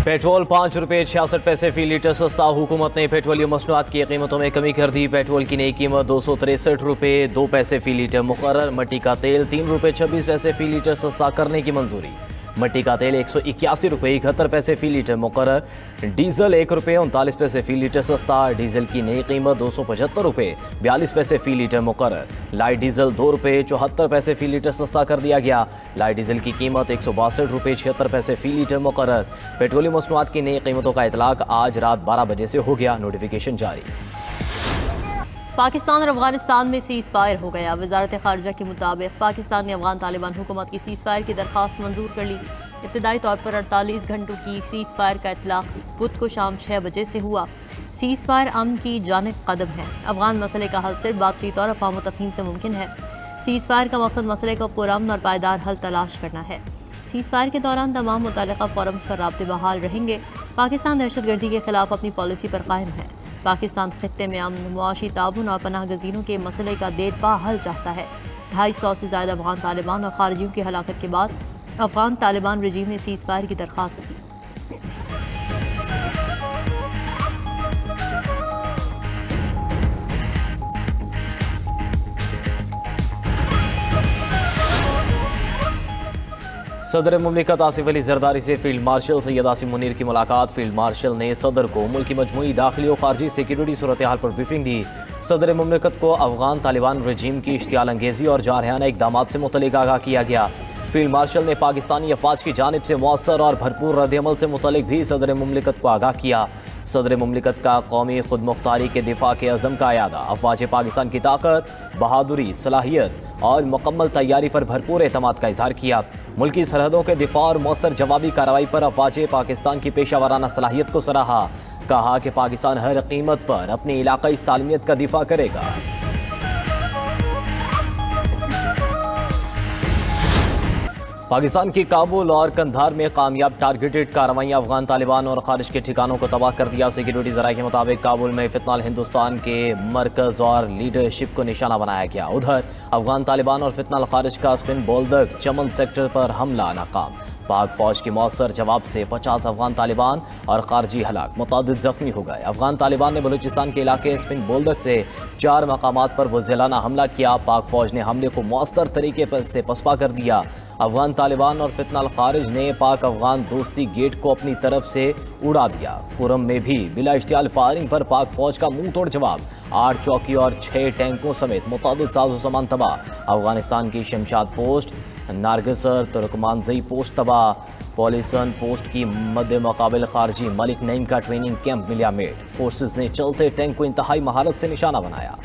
Petrol 5 रुपये 66 पैसे फी litre सस्ता। हुकूमत ने पेट्रोलियम मसनूआत की कीमतों में कमी कर दी। पेट्रोल की नई कीमत 263 रुपये 2 पैसे फी लीटर मुकर्रर। मट्टी का तेल 3 रुपये 26 पैसे फी लीटर सस्ता करने की मंजूरी। मट्टी का तेल 181 रुपये 71 पैसे फी लीटर मुकर्रर। डीजल 1 रुपये 39 पैसे फी लीटर सस्ता। डीजल की नई कीमत 275 रुपये 42 पैसे फी लीटर मुकर्रर। लाइट डीजल 2 रुपये 74 पैसे फी लीटर सस्ता कर दिया गया। लाइट डीजल की कीमत 162 रुपये 76 पैसे फी लीटर मुकर्रर। पेट्रोलियम मसनूआत की नई कीमतों का इतलाक आज रात 12 बजे से हो गया। नोटिफिकेशन जारी। पाकिस्तान और अफगानिस्तान में सीज़ फायर हो गया। वजारत खारजा के मुताबिक पाकिस्तान ने अफगान तालिबान हुकूमत की सीज़ फायर की दरख्वास्त मंजूर कर ली। इब्तदाई तौर पर 48 घंटों की सीज़ फायर का इतलाक बुध को शाम 6 बजे से हुआ। सीज़ फायर अमन की जानिब कदम है। अफगान मसले का हल सिर्फ बातचीत और अफ़हाम तफ़हीम से मुमकिन है। सीज़ फायर का मकसद मसले का पुरअमन और पायदार हल तलाश करना है। सीज़ फायर के दौरान तमाम मुतल्लिक़ा फोरम पर राब्ते बहाल रहेंगे। पाकिस्तान दहशतगर्दी के खिलाफ अपनी पॉलिसी पर कायम है। पाकिस्तान खित्ते में अमन, मुआशी ताबून और पनाह गज़ीनों के मसले का देरपा हल चाहता है। 250 से ज़्यादा अफगान तालिबान और खारजियों की हलाकत के बाद अफगान तालिबान रजीम ने सीज़ फायर की दरख्वास्त की। सदर मुमलिकत आसिफ अली जरदारी से फील्ड मार्शल सैयद आसिम मुनीर की मुलाकात। फील्ड मार्शल ने सदर को मुल्क की मजमूई दाखिली और खारजी सिक्योरिटी सूरत हाल पर ब्रीफिंग दी। सदर मुमलिकत को अफगान तालिबान रजीम की इश्तियाल अंगेजी और जारहाना इकदाम से मुतल्लिक आगाह किया गया। फील्ड मार्शल ने पाकिस्तानी अफवाज की जानिब से मौसर और भरपूर रद्दअमल से मुतल्लिक भी सदर मुमलिकत को आगाह किया। सदर मुमलिकत का कौमी खुद मुख्तारी के दिफा के अज़म का अयादा अफवाज पाकिस्तान की ताकत, बहादुरी, सलाहियत और मुकम्मल तैयारी पर भरपूर एतमाद का इजहार किया। मुल्की सरहदों के दिफा और मौसर जवाबी कार्रवाई पर अफवाज पाकिस्तान की पेशा वाराना सलाहियत को सराहा। कहा कि पाकिस्तान हर कीमत पर अपनी इलाकाई सालमियत का दिफा करेगा। पाकिस्तान की काबुल और कंधार में कामयाब टारगेटेड कार्रवाइयाँ अफगान तालिबान और खारिज के ठिकानों को तबाह कर दिया। सिक्योरिटी ज़राए के मुताबिक काबुल में फितनाल हिंदुस्तान के मरकज़ और लीडरशिप को निशाना बनाया गया। उधर अफगान तालिबान और फितनाल खारिज का स्पिन बोल्दक चमन सेक्टर पर हमला नाकाम। पाक फौज के मौसर जवाब से 50 अफगान तालिबान और खारजी हलाक, मुतादिद जख्मी हो गए। अफगान तालिबान ने बलूचिस्तान के इलाके स्पिन बोल्दक से 4 मकामात पर बुज़दिलाना हमला किया। पाक फौज ने हमले को मौसर तरीके से पसपा कर दिया। अफगान तालिबान और फितनाल खारिज ने पाक अफगान दोस्ती गेट को अपनी तरफ से उड़ा दिया। कुरम में भी बिला इश्तियाल फायरिंग पर पाक फौज का मुंह तोड़ जवाब। 8 चौकी और 6 टैंकों समेत मुतादिद साजो सामान तबाह। अफगानिस्तान की शमशाद पोस्ट, नारगसर, तुर्कमानजई पोस्ट तबाह। पॉलिसन पोस्ट की मद्दे मुकाबिल खारजी मलिक नईम का ट्रेनिंग कैंप मिला मेट। फोर्सेस ने चलते टैंक को इंतहाई महारत से निशाना बनाया।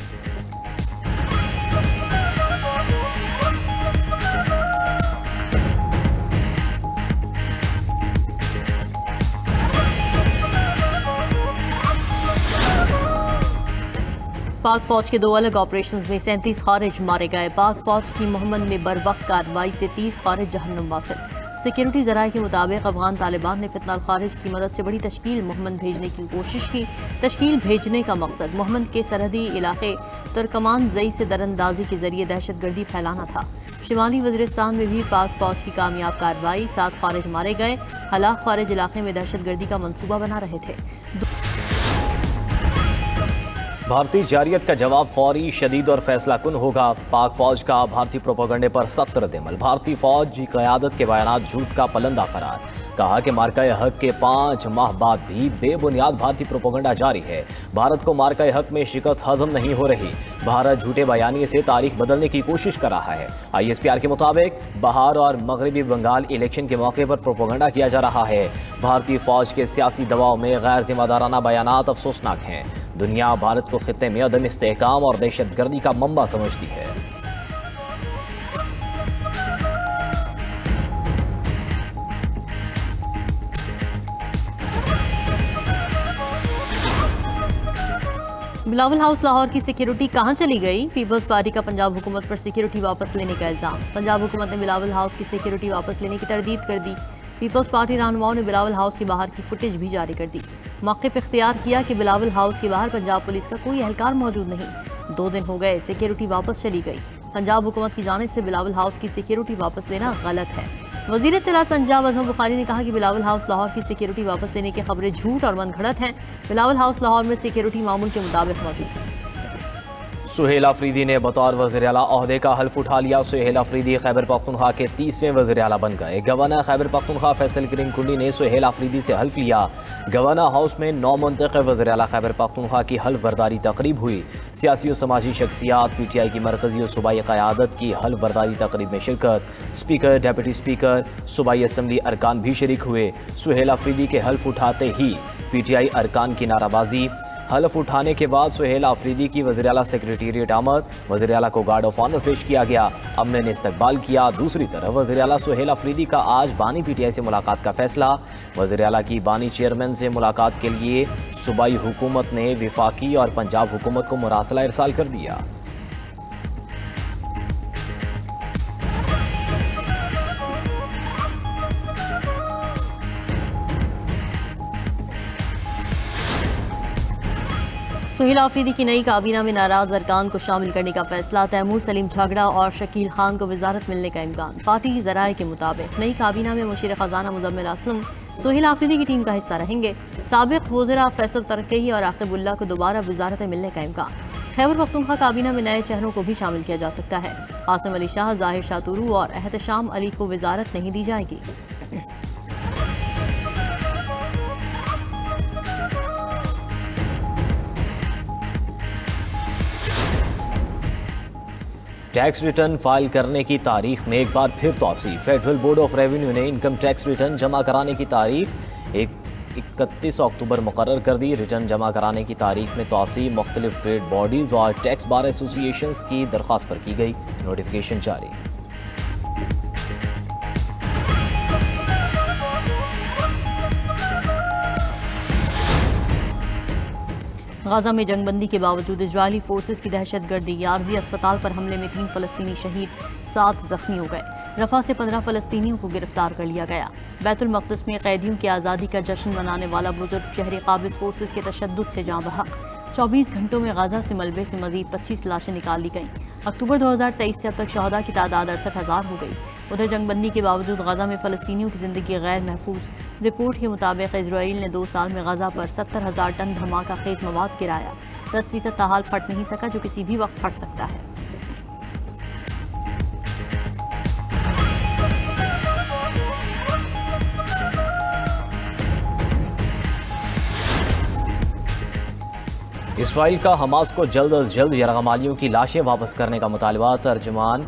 पाक फौज के 2 अलग ऑपरेशन में 37 खारिज मारे गए। पाक फौज की मोहम्मद में बर वक्त कार्रवाई से 30 खारिज जहन्नुम वासिल। सिक्योरिटी ज़राए के मुताबिक अफगान तालिबान ने फितनाल खारिज की मदद से बड़ी तश्कील मोहम्मद भेजने की कोशिश की। तश्कील भेजने का मकसद मोहम्मद के सरहदी इलाके तुर्कमान जई से दरअंदाजी के जरिए दहशतगर्दी फैलाना था। शिमाली वज़ीरिस्तान में भी पाक फौज की कामयाब कार्रवाई, 7 खारिज मारे गए। हलाक खारिज इलाके में दहशतगर्दी का मनसूबा बना रहे थे। भारतीय जारियत का जवाब फौरी, शदीद और फैसला कुन होगा। पाक फौज का भारतीय प्रोपेगेंडे पर सख्त रद्दअमल। भारतीय फौज की क़यादत के बयानात झूठ का पलंदा करार। कहा कि मार्का हक के 5 माह बाद भी बेबुनियाद भारतीय प्रोपेगेंडा जारी है। भारत को मार्का हक में शिकस्त हजम नहीं हो रही। भारत झूठे बयानिए से तारीख बदलने की कोशिश कर रहा है। ISPR के मुताबिक बहार और मगरबी बंगाल इलेक्शन के मौके पर प्रोपेगेंडा किया जा रहा है। भारतीय फौज के सियासी दबाव में गैर जिम्मेदाराना बयानात अफसोसनाक हैं। दुनिया भारत को खित्ते में अदम इस्तेहकाम और दहशतगर्दी का मंबा समझती है। बिलावल हाउस लाहौर की सिक्योरिटी कहां चली गई? पीपल्स पार्टी का पंजाब हुकूमत पर सिक्योरिटी वापस लेने का इल्जाम। पंजाब हुकूमत ने बिलावल हाउस की सिक्योरिटी वापस लेने की तरदीद कर दी। पीपल्स पार्टी रहनुमाओं ने बिलावल हाउस के बाहर की फुटेज भी जारी कर दी। मौक़िफ़ इख्तियार किया कि बिलावल हाउस के बाहर पंजाब पुलिस का कोई एहलकार मौजूद नहीं। 2 दिन हो गए, सिक्योरिटी वापस चली गई। पंजाब हुकूमत की जानिब से बिलावल हाउस की सिक्योरिटी वापस लेना गलत है। वज़ीर इत्तलात पंजाब अज़म बुखारी ने कहा कि बिलावल हाउस लाहौर की सिक्योरिटी वापस लेने की खबरें झूठ और मनगढ़ंत हैं। बिलावल हाउस लाहौर में सिक्योरिटी मामूल के मुताबिक मौजूद है। सुहेल अफरीदी ने बतौर वज़ीर आला ओहदे का हल्फ उठा लिया। सुहेल अफरीदी खैबर पख्तूनख्वा के 30वें वज़ीर आला बन गए। गवर्नर खैबर पख्तूनख्वा फैसल करीम कुंडी ने सुहेल अफरीदी से हल्फ लिया। गवर्नर हाउस में 9 मुंतखब वज़ीर आला खैबर पख्तूनख्वा की हल्फ बर्दारी तकरीब हुई। सियासी और समाजी शख्सियात, PTI की मरकजी और सूबाई क़यादत की हल्फ बर्दारी तकरीब में शिरकत। स्पीकर, डेप्यूटी स्पीकर, सूबाई असम्बली अरकान भी शरीक हुए। सुहेल अफरीदी के हल्फ उठाते ही PTI अरकान की नाराबाजी। हल्फ उठाने के बाद सुहेल अफरीदी की वज़ीर आला सेक्रेटेरिएट आमद। वज़ीर आला को गार्ड ऑफ ऑनर पेश किया गया। अमने ने इस्तकबाल किया। दूसरी तरफ वज़ीर आला सुहेल अफरीदी का आज बानी PTI से मुलाकात का फैसला। वज़ीर आला की बानी चेयरमैन से मुलाकात के लिए सूबाई हुकूमत ने विफाकी और पंजाब हुकूमत को मुरासला इरसाल कर दिया। सुहेल अफरीदी की नई काबीना में नाराज अरकान को शामिल करने का फैसला। तैमूर सलीम झगड़ा और शकील खान को वजारत मिलने का इम्कान। पार्टी ज़राए के मुताबिक नई काबीना में मुशीर खजाना मुजम्मिल असलम सुहेल अफरीदी की टीम का हिस्सा रहेंगे। साबिक वज़ीरा फैसल तरक्की और आकिबुल्लाह को दोबारा वजारत मिलने का इम्कान। खैबर पख्तूनख्वा काबीना में नए चेहरों को भी शामिल किया जा सकता है। आसिम अली शाह, ज़ाहिर शाह तुरू और एहतशाम अली को वजारत नहीं दी जाएगी। टैक्स रिटर्न फाइल करने की तारीख में एक बार फिर तौसी। फेडरल बोर्ड ऑफ रेवेन्यू ने इनकम टैक्स रिटर्न जमा कराने की तारीख 31 अक्टूबर मुकर्रर कर दी। रिटर्न जमा कराने की तारीख में तौसी मुख्तलिफ ट्रेड बॉडीज़ और टैक्स बार एसोसिएशंस की दरख्वास्त पर की गई। नोटिफिकेशन जारी। गाजा में जंगबंदी के बावजूद इजरायली फोर्सेस की दहशतगर्दी। यारजी अस्पताल पर हमले में 3 फ़लस्तीनी शहीद, 7 जख्मी हो गए। रफा से 15 फ़लस्तीनियों को गिरफ्तार कर लिया गया। बैतुल मक़दस में कैदियों की आज़ादी का जश्न मनाने वाला बुजुर्ग शहरी काबिज़ फोर्सेस के तशद्दुद से जाँ बहक। 24 घंटों में गाजा से मलबे से मजीद 25 लाशें निकाल ली गईं। अक्टूबर 2023 से अब तक शहदा की तादाद 68,000 हो गई। उधर जंगबंदी के बावजूद गाजा में फ़लस्तीनियों की ज़िंदगी गैर महफूज। रिपोर्ट के मुताबिक इजराइल ने 2 साल में गाजा पर 70,000 टन धमाका खेज मवाद गिराया। 10% ताहाल फट नहीं सका, जो किसी भी वक्त फट सकता है। इसराइल का हमास को जल्द अज जल्द यरगमालियों की लाशें वापस करने का मुतालबा। तर्जुमान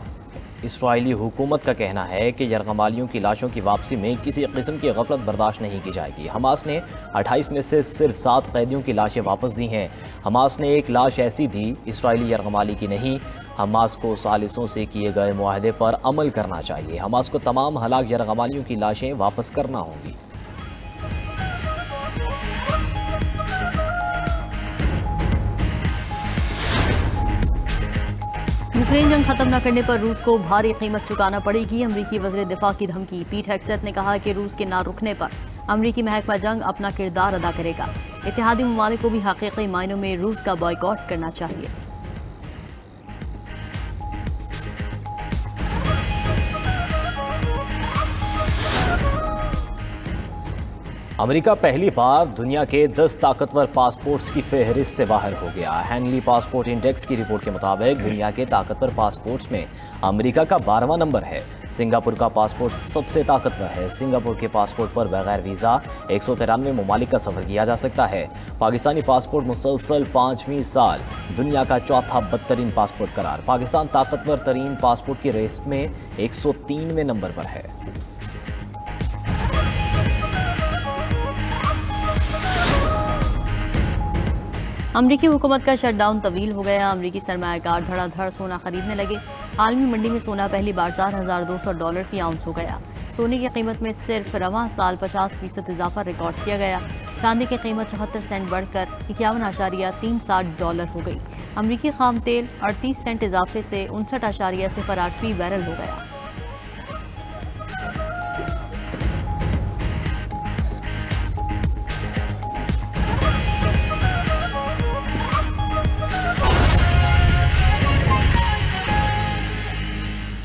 इसराइली हुकूमत का कहना है कि यरगमालियों की लाशों की वापसी में किसी किस्म की गफलत बर्दाश्त नहीं की जाएगी। हमास ने 28 में से सिर्फ 7 कैदियों की लाशें वापस दी हैं। हमास ने एक लाश ऐसी दी, इसराइली यरगमाली की नहीं। हमास को सालिसों से किए गए मुआहदे पर अमल करना चाहिए। हमास को तमाम हलाक यरगमालियों की लाशें वापस करना होंगी। यूक्रेन जंग खत्म न करने पर रूस को भारी कीमत चुकाना पड़ेगी। अमरीकी वज़ीर दिफा की धमकी। पीट हेगसेथ ने कहा कि रूस के ना रुकने पर अमरीकी महकमा जंग अपना किरदार अदा करेगा। इत्तेहादी ममालिक को भी हकीकी मायनों में रूस का बॉयकॉट करना चाहिए। अमेरिका पहली बार दुनिया के 10 ताकतवर पासपोर्ट्स की फहरिस्त से बाहर हो गया। हैंडली पासपोर्ट इंडेक्स की रिपोर्ट के मुताबिक दुनिया के ताकतवर पासपोर्ट्स में अमेरिका का 12वां नंबर है। सिंगापुर का पासपोर्ट सबसे ताकतवर है। सिंगापुर के पासपोर्ट पर बगैर वीज़ा 193 ममालिक का सफ़र किया जा सकता है। पाकिस्तानी पासपोर्ट मुसलसल 5वीं साल दुनिया का चौथा बदतरीन पासपोर्ट करार। पाकिस्तान ताकतवर तरीन पासपोर्ट की रेस्ट में 103वें नंबर पर है। अमरीकी हुकूमत का शटडाउन तवील हो गया। अमरीकी सरमायाकार धड़ाधड़ सोना खरीदने लगे। आलमी मंडी में सोना पहली बार $4,200 फी आउंस हो गया। सोने की कीमत में सिर्फ रवां साल 50% इजाफा रिकॉर्ड किया गया। चांदी की कीमत 74 सेंट बढ़कर $51.63 हो गई। अमरीकी खाम तेल 38 सेंट इजाफे से 59.08 फी बैरल हो गया।